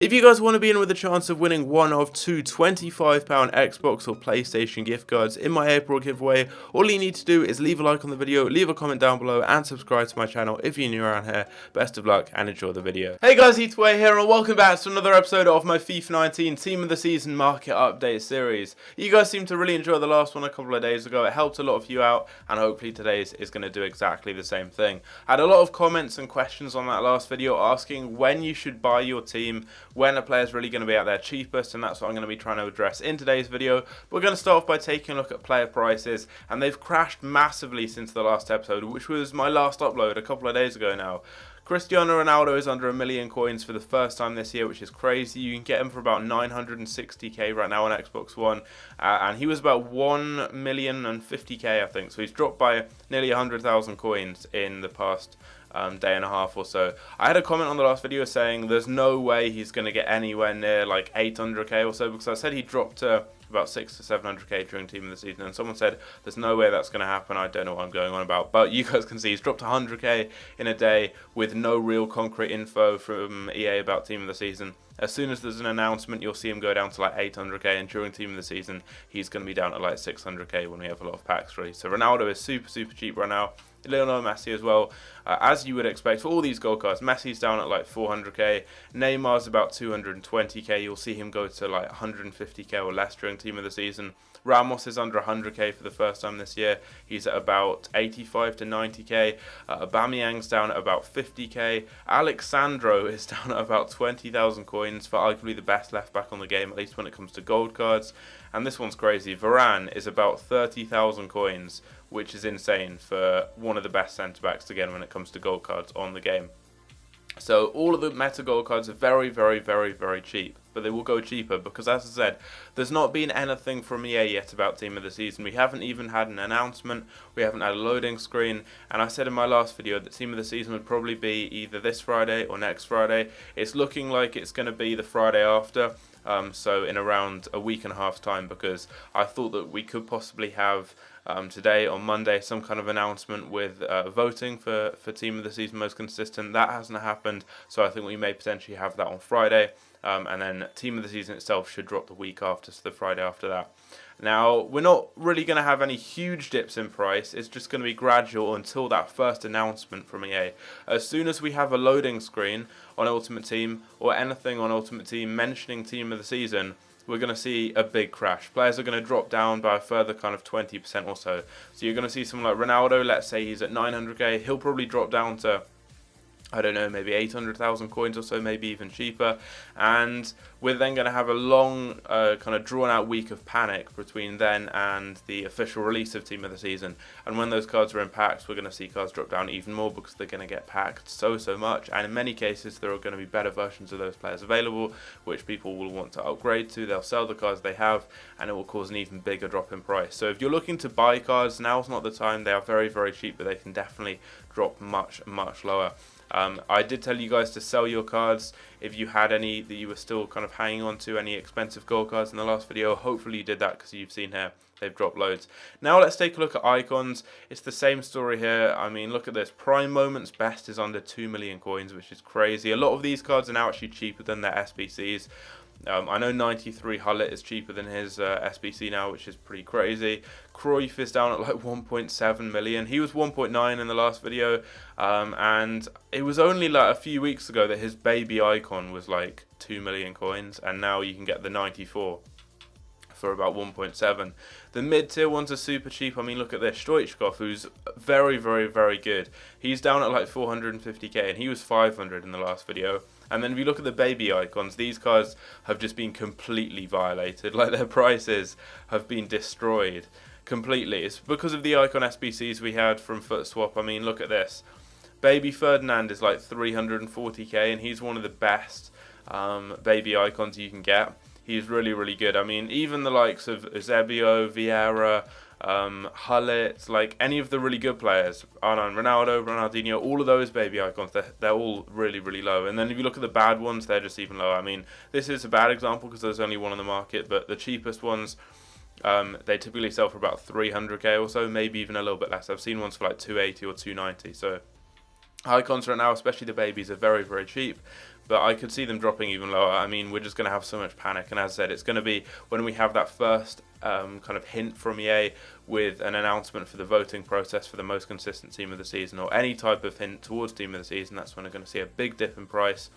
If you guys want to be in with a chance of winning one of two £25 Xbox or PlayStation gift cards in my April giveaway, all you need to do is leave a like on the video, leave a comment down below, and subscribe to my channel if you're new around here. Best of luck and enjoy the video. Hey guys, Eatway here, and welcome back to another episode of my FIFA 19 Team of the Season Market Update series. You guys seem to really enjoy the last one a couple of days ago. It helped a lot of you out, and hopefully today's is going to do exactly the same thing. I had a lot of comments and questions on that last video asking when you should buy your team, when a player is really going to be at their cheapest, and that's what I'm going to be trying to address in today's video. We're going to start off by taking a look at player prices, and they've crashed massively since the last episode, which was my last upload a couple of days ago now. Cristiano Ronaldo is under 1 million coins for the first time this year, which is crazy. You can get him for about 960k right now on Xbox One, and he was about 1,050k, I think. So he's dropped by nearly 100,000 coins in the past day and a half or so. I had a comment on the last video saying there's no way he's going to get anywhere near like 800k or so, because I said he dropped to about 600 to 700k during Team of the Season, and someone said there's no way that's going to happen. I don't know what I'm going on about, but you guys can see he's dropped 100k in a day with no real concrete info from EA about Team of the Season. As soon as there's an announcement, you'll see him go down to like 800k, and during Team of the Season, he's going to be down at like 600k when we have a lot of packs released. So Ronaldo is super cheap right now. Lionel Messi as well, as you would expect for all these gold cards. Messi's down at like 400k, Neymar's about 220k. You'll see him go to like 150k or less during Team of the Season. Ramos is under 100k for the first time this year. He's at about 85 to 90k. Aubameyang's down at about 50k. Alexandro is down at about 20,000 coins for arguably the best left back on the game, at least when it comes to gold cards. And this one's crazy. Varane is about 30,000 coins, which is insane for one of the best centre backs to get when it comes to gold cards on the game. So all of the meta gold cards are very cheap, but they will go cheaper because, as I said, there's not been anything from EA yet about Team of the Season. We haven't even had an announcement, we haven't had a loading screen, and I said in my last video that Team of the Season would probably be either this Friday or next Friday. It's looking like it's going to be the Friday after, so in around a week and a half's time, because I thought that we could possibly have today on Monday some kind of announcement with voting for Team of the Season most consistent. That hasn't happened, so I think we may potentially have that on Friday, and then Team of the Season itself should drop the week after, so the Friday after that. Now, we're not really going to have any huge dips in price. It's just going to be gradual until that first announcement from EA. As soon as we have a loading screen on Ultimate Team or anything on Ultimate Team mentioning Team of the Season, we're going to see a big crash. Players are going to drop down by a further kind of 20% or so. So you're going to see someone like Ronaldo, let's say he's at 900k, he'll probably drop down to, I don't know, maybe 800,000 coins or so, maybe even cheaper. And we're then going to have a long, kind of drawn out week of panic between then and the official release of Team of the Season. And when those cards are in packs, we're going to see cards drop down even more because they're going to get packed so much. And in many cases, there are going to be better versions of those players available, which people will want to upgrade to. They'll sell the cards they have, and it will cause an even bigger drop in price. So if you're looking to buy cards, now's not the time. They are very cheap, but they can definitely drop much lower. I did tell you guys to sell your cards if you had any that you were still kind of hanging on to, any expensive gold cards in the last video. Hopefully you did that, because you've seen here they've dropped loads. Now let's take a look at icons. It's the same story here. I mean, look at this. Prime Moments Best is under 2 million coins, which is crazy. A lot of these cards are now actually cheaper than their SBCs. I know 93 Hullet is cheaper than his SBC now, which is pretty crazy. Cruyff is down at like 1.7 million. He was 1.9 in the last video, and it was only like a few weeks ago that his baby icon was like 2 million coins, and now you can get the 94 for about 1.7. The mid-tier ones are super cheap. I mean, look at this. Stoichkov, who's very good. He's down at like 450k, and he was 500 in the last video. And then if you look at the baby icons, these cards have just been completely violated. Like, their prices have been destroyed completely. It's because of the icon SBCs we had from FootSwap. I mean, look at this. Baby Ferdinand is like 340k, and he's one of the best baby icons you can get. He's really good. I mean, even the likes of Eusebio, Vieira, Hullet, like any of the really good players, Ronaldo, Ronaldinho, all of those baby icons, they're all really low. And then if you look at the bad ones, they're just even lower. I mean, this is a bad example because there's only one on the market, but the cheapest ones, they typically sell for about 300k or so, maybe even a little bit less. I've seen ones for like 280 or 290. So icons right now, especially the babies, are very cheap. but I could see them dropping even lower. I mean, we're just going to have so much panic, and as I said, it's going to be when we have that first kind of hint from EA with an announcement for the voting process for the most consistent team of the season, or any type of hint towards team of the season. That's when we're going to see a big dip in price,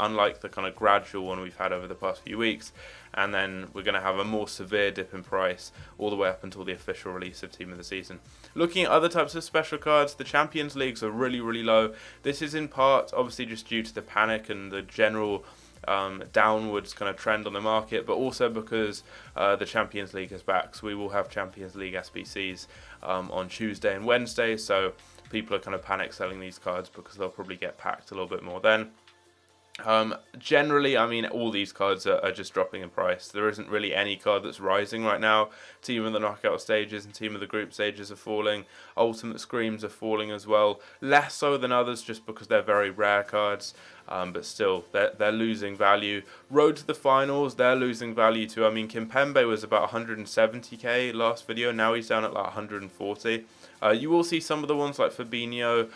unlike the kind of gradual one we've had over the past few weeks. And then we're going to have a more severe dip in price all the way up until the official release of Team of the Season. Looking at other types of special cards, the Champions Leagues are really, really low. This is in part obviously just due to the panic and the general downwards kind of trend on the market, but also because the Champions League is back. So we will have Champions League SBCs on Tuesday and Wednesday, so people are kind of panic selling these cards because they'll probably get packed a little bit more then. Generally, I mean, all these cards are just dropping in price. There isn't really any card that's rising right now. Team of the knockout stages and team of the group stages are falling. Ultimate Screams are falling as well. Less so than others just because they're very rare cards. But still, they're losing value. Road to the finals, they're losing value too. I mean, Kimpembe was about 170k last video. Now he's down at like 140. You will see some of the ones like Fabinho,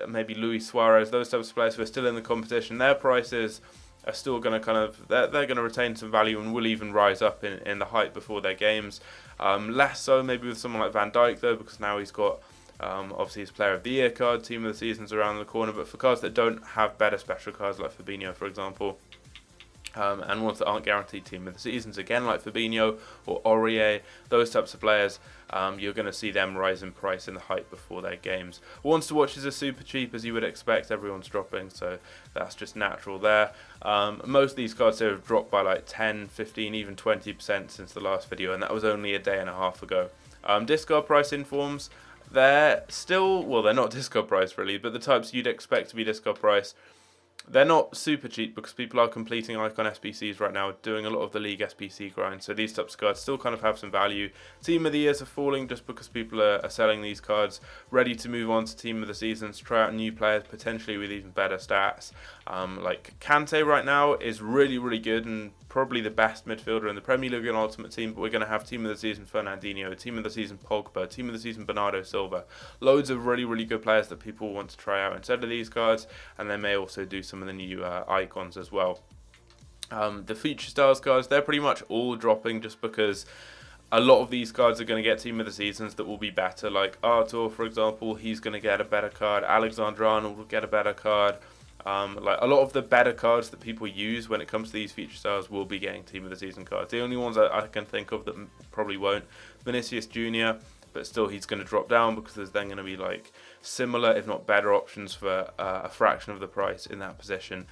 maybe Luis Suarez, those types of players who are still in the competition. Their prices are still going to kind of, they're going to retain some value and will even rise up in the hype before their games. Less so maybe with someone like Van Dijk though, because now he's got obviously his Player of the Year card, Team of the Season's around the corner. But for cards that don't have better special cards like Fabinho, for example, and ones that aren't guaranteed Team of the Seasons, again like Fabinho or Aurier, those types of players, you're going to see them rise in price in the hype before their games. Ones to watch is super cheap, as you would expect. Everyone's dropping, so that's just natural there. Most of these cards have dropped by like 10, 15, even 20% since the last video, and that was only a day and a half ago. Discard price informs, they're still, well, they're not discard price really, but the types you'd expect to be discard price. They're not super cheap because people are completing Icon SBCs right now, doing a lot of the League SBC grind, so these types of cards still kind of have some value. Team of the Years are falling just because people are selling these cards, ready to move on to Team of the Seasons, try out new players, potentially with even better stats. Like Kante right now is really, really good and probably the best midfielder in the Premier League and Ultimate Team, but we're going to have Team of the Season Fernandinho, Team of the Season Pogba, Team of the Season Bernardo Silva. Loads of really, really good players that people want to try out instead of these cards, and they may also do some of the new icons as well. The Future Stars cards, they're pretty much all dropping just because a lot of these cards are going to get Team of the Seasons that will be better, like Artur, for example, he's going to get a better card, Alexander Arnold will get a better card. Like a lot of the better cards that people use when it comes to these Future Stars will be getting Team of the Season cards. The only ones I can think of that probably won't, Vinicius Jr., but still he's going to drop down because there's then going to be like similar, if not better, options for a fraction of the price in that position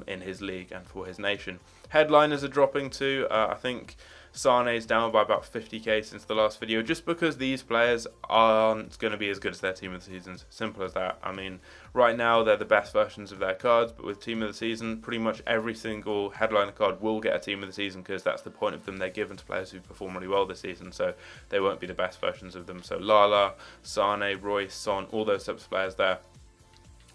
in his league and for his nation. Headliners are dropping too. I think Sane's down by about 50k since the last video, just because these players aren't going to be as good as their Team of the Seasons. Simple as that. I mean, right now they're the best versions of their cards, but with Team of the Season, pretty much every single headliner card will get a Team of the Season because that's the point of them. They're given to players who perform really well this season, so they won't be the best versions of them. So Lala, Sane, Royce, Son, all those types of players there.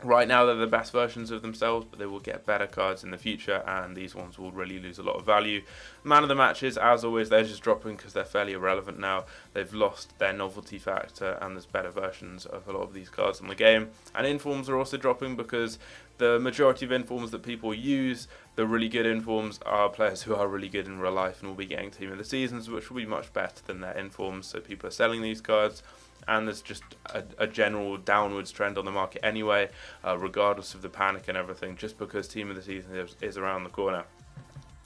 Right now they're the best versions of themselves, but they will get better cards in the future, and these ones will really lose a lot of value. Man of the matches, as always, they're just dropping because they're fairly irrelevant now. They've lost their novelty factor, and there's better versions of a lot of these cards in the game. And informs are also dropping because the majority of informs that people use, the really good informs, are players who are really good in real life and will be getting Team of the Seasons, which will be much better than their informs, so people are selling these cards. And there's just a general downwards trend on the market anyway, regardless of the panic and everything, just because Team of the Season is around the corner.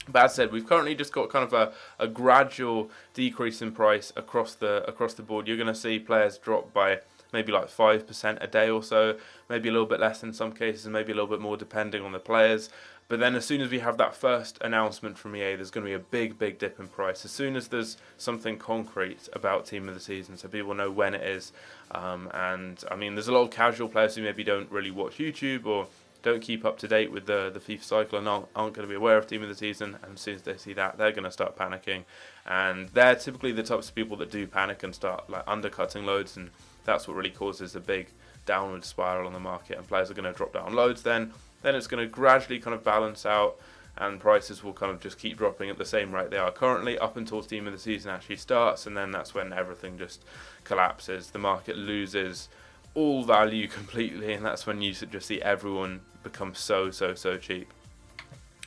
But as said, we've currently just got kind of a gradual decrease in price across the board. You're going to see players drop by maybe like 5% a day or so, maybe a little bit less in some cases, maybe a little bit more depending on the players. But then as soon as we have that first announcement from EA, there's going to be a big, big dip in price. As soon as there's something concrete about Team of the Season, so people know when it is. And I mean, there's a lot of casual players who maybe don't really watch YouTube or don't keep up to date with the FIFA cycle and aren't going to be aware of Team of the Season. And as soon as they see that, they're going to start panicking. And they're typically the types of people that do panic and start like undercutting loads, and that's what really causes a big downward spiral on the market, and players are going to drop down loads. Then it's going to gradually kind of balance out, and prices will kind of just keep dropping at the same rate they are currently up until Team of the Season actually starts, and then that's when everything just collapses. The market loses all value completely, and that's when you just see everyone become so cheap.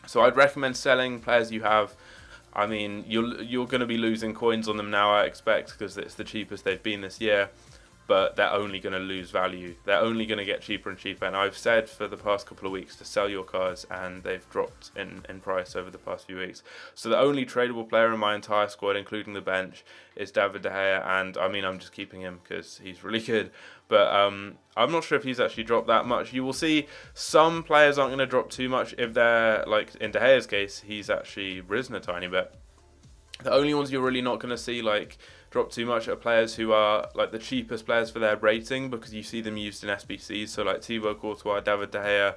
So I'd recommend selling players you have. I mean, you're going to be losing coins on them now, I expect, because it's the cheapest they've been this year. But they're only going to lose value. They're only going to get cheaper and cheaper. And I've said for the past couple of weeks to sell your cards, and they've dropped in price over the past few weeks. So the only tradable player in my entire squad, including the bench, is David De Gea. And I mean, I'm just keeping him because he's really good. But I'm not sure if he's actually dropped that much. You will see some players aren't going to drop too much. If they're, like in De Gea's case, he's actually risen a tiny bit. The only ones you're really not going to see like drop too much are players who are like the cheapest players for their rating, because you see them used in SBCs. So like Thibaut Courtois, David De Gea,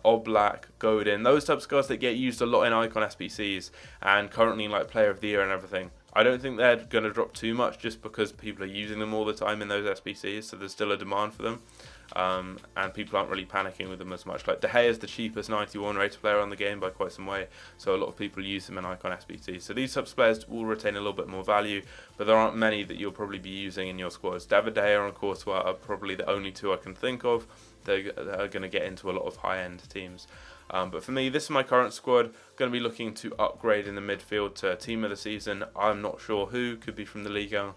Oblak, Godin, those types of guys that get used a lot in Icon SBCs and currently in like Player of the Year and everything. I don't think they're going to drop too much just because people are using them all the time in those SBCs, so there's still a demand for them. And people aren't really panicking with them as much. Like De Gea is the cheapest 91 rated player on the game by quite some way, so a lot of people use them in Icon SBC. So these types of players will retain a little bit more value, but there aren't many that you'll probably be using in your squads. David De Gea and Courtois are probably the only two I can think of that are going to get into a lot of high-end teams. But for me, this is my current squad. Going to be looking to upgrade in the midfield to Team of the Season. I'm not sure who. Could be from the Liga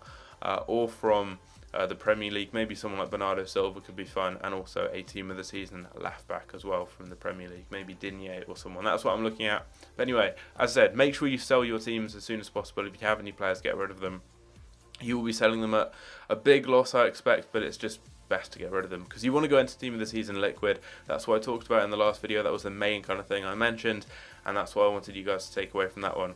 or from the Premier League. Maybe someone like Bernardo Silva could be fun, and also a Team of the Season left back as well from the Premier League. Maybe Digne or someone. That's what I'm looking at. But anyway, as I said, make sure you sell your teams as soon as possible. If you have any players, get rid of them. You will be selling them at a big loss, I expect, but it's just best to get rid of them because you want to go into Team of the Season liquid. That's what I talked about in the last video. That was the main kind of thing I mentioned, and that's what I wanted you guys to take away from that one.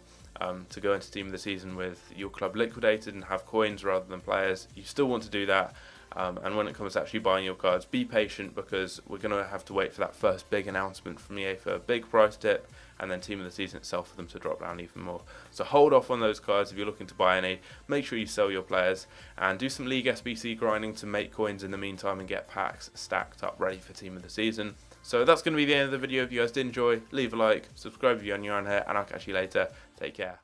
To go into Team of the Season with your club liquidated and have coins rather than players. You still want to do that, and when it comes to actually buying your cards, be patient because we're going to have to wait for that first big announcement from EA for a big price dip, and then Team of the Season itself for them to drop down even more. So hold off on those cards if you're looking to buy any. Make sure you sell your players and do some League SBC grinding to make coins in the meantime and get packs stacked up ready for Team of the Season. So that's going to be the end of the video. If you guys did enjoy, leave a like, subscribe if you're new around here, and I'll catch you later. Take care.